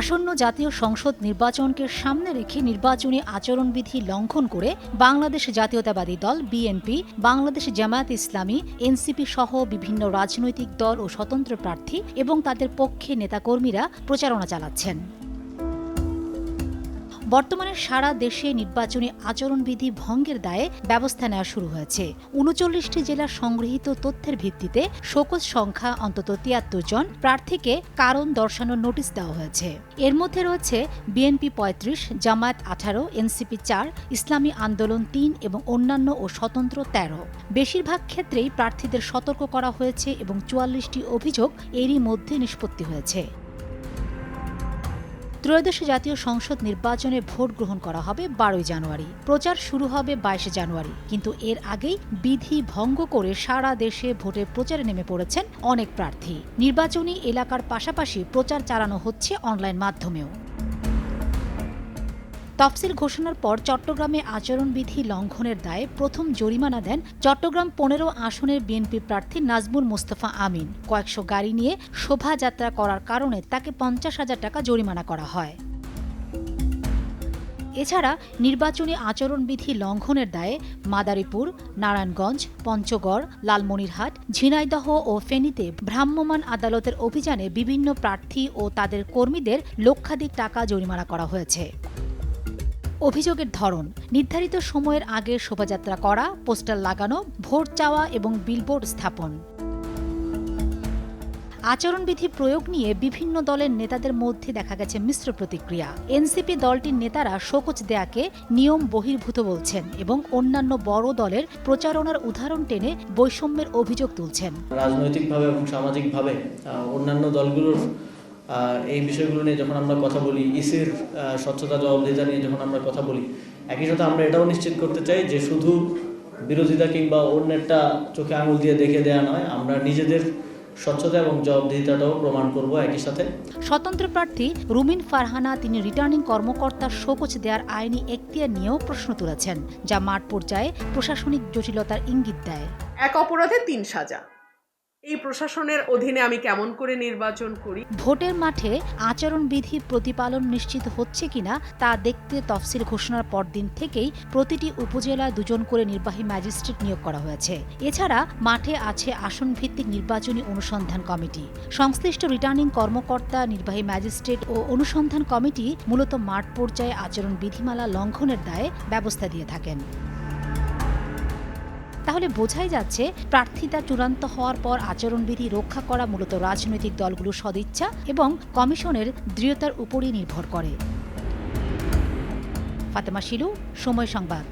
আসন্ন জাতীয় সংসদ নির্বাচনকে সামনে রেখে নির্বাচনী আচরণবিধি লঙ্ঘন করে বাংলাদেশ জাতীয়তাবাদী দল বিএনপি, বাংলাদেশ জামায়াত ইসলামী, এনসিপি সহ বিভিন্ন রাজনৈতিক দল ও স্বতন্ত্র প্রার্থী এবং তাদের পক্ষে নেতাকর্মীরা প্রচারণা চালাচ্ছেন। বর্তমানে সারা দেশে নির্বাচনী আচরণবিধি ভঙ্গের দায়ে ব্যবস্থা নেওয়া শুরু হয়েছে। ৩৯টি জেলার সংগৃহীত তথ্যের ভিত্তিতে শোকজ সংখ্যা অন্তত ৭৩ জন প্রার্থীকে কারণ দর্শানোর নোটিশ দেওয়া হয়েছে। এর মধ্যে রয়েছে বিএনপি ৩৫, জামায়াত ১৮, এনসিপি ৪, ইসলামী আন্দোলন ৩ এবং অন্যান্য ও স্বতন্ত্র ১৩। বেশিরভাগ ক্ষেত্রেই প্রার্থীদের সতর্ক করা হয়েছে এবং ৪৪টি অভিযোগ এরই মধ্যে নিষ্পত্তি হয়েছে। ত্রয়োদশ জাতীয় সংসদ নির্বাচনে ভোট গ্রহণ করা হবে ১২ জানুয়ারি। প্রচার শুরু হবে ২২ জানুয়ারি। কিন্তু এর আগেই বিধি ভঙ্গ করে সারা দেশে ভোটের প্রচারে নেমে পড়েছেন অনেক প্রার্থী। নির্বাচনী এলাকার পাশাপাশি প্রচার চালানো হচ্ছে অনলাইন মাধ্যমেও। তফসিল ঘোষণার পর চট্টগ্রামে আচরণবিধি লঙ্ঘনের দায়ে প্রথম জরিমানা দেন চট্টগ্রাম ১৫ আসনের বিএনপি প্রার্থী নাজমুল মোস্তফা আমিন। কয়েকশো গাড়ি নিয়ে শোভাযাত্রা করার কারণে তাকে ৫০,০০০ টাকা জরিমানা করা হয়। এছাড়া নির্বাচনী আচরণবিধি লঙ্ঘনের দায়ে মাদারীপুর, নারায়ণগঞ্জ, পঞ্চগড়, লালমনিরহাট, ঝিনাইদহ ও ফেনীতে ভ্রাম্যমাণ আদালতের অভিযানে বিভিন্ন প্রার্থী ও তাদের কর্মীদের লক্ষাধিক টাকা জরিমানা করা হয়েছে। অভিযোগের ধরন: নির্ধারিত সময়ের আগে শোভাযাত্রা করা, পোস্টার লাগানো, ভোট চাওয়া এবং বিলবোর্ড স্থাপন। আচরণবিধি প্রয়োগ নিয়ে বিভিন্ন দলের নেতাদের মধ্যে দেখা গেছে মিশ্র প্রতিক্রিয়া। এনসিপি দলটির নেতারা শোকজ দেয়াকে নিয়ম বহির্ভূত বলছেন এবং অন্যান্য বড় দলের প্রচারণার উদাহরণ টেনে বৈষম্যের অভিযোগ তুলছেন। রাজনৈতিকভাবে এবং সামাজিকভাবে অন্যান্য দলগুলোর এই বিষয়গুলো নিয়ে যখন আমরা কথা বলি, ইসির স্বচ্ছতা জবাবদিহিতা নিয়ে যখন আমরা কথা বলি, একই সাথে আমরা এটাও নিশ্চিত করতে চাই যে শুধু বিরোধিতা কিংবা অন্যেরটা চোখে আঙুল দিয়ে দেখে দেয়া নয়, আমরা নিজেদের স্বচ্ছতা এবং জবাবদিহিতাটাও প্রমাণ করব একই সাথে। স্বতন্ত্র প্রার্থী রুমিন ফারহানা তিনি রিটার্নিং কর্মকর্তার শোকজ দেওয়ার আইনি এখতিয়ার নিয়েও প্রশ্ন তুলেছেন, যা মাঠ পর্যায়ে প্রশাসনিক জটিলতার ইঙ্গিত দেয়। এক অপরাধে ৩ সাজা। এই প্রশাসনের অধীনে আমি কেমন করে নির্বাচন করি? ভোটের মাঠে আচরণবিধি প্রতিপালন নিশ্চিত হচ্ছে কিনা তা দেখতে তফসিল ঘোষণার পরদিন থেকেই প্রতিটি উপজেলায় ২ জন করে নির্বাহী ম্যাজিস্ট্রেট নিয়োগ করা হয়েছে। এছাড়া মাঠে আছে আসনভিত্তিক নির্বাচনী অনুসন্ধান কমিটি। সংশ্লিষ্ট রিটার্নিং কর্মকর্তা, নির্বাহী ম্যাজিস্ট্রেট ও অনুসন্ধান কমিটি মূলত মাঠ পর্যায়ে আচরণ বিধিমালা লঙ্ঘনের দায়ে ব্যবস্থা দিয়ে থাকেন। তাহলে বোঝাই যাচ্ছে প্রার্থিতা চূড়ান্ত হওয়ার পর আচরণবিধি রক্ষা করা মূলত রাজনৈতিক দলগুলোর সদিচ্ছা এবং কমিশনের দৃঢ়তার উপরই নির্ভর করে। ফাতেমা শিলু, সময় সংবাদ।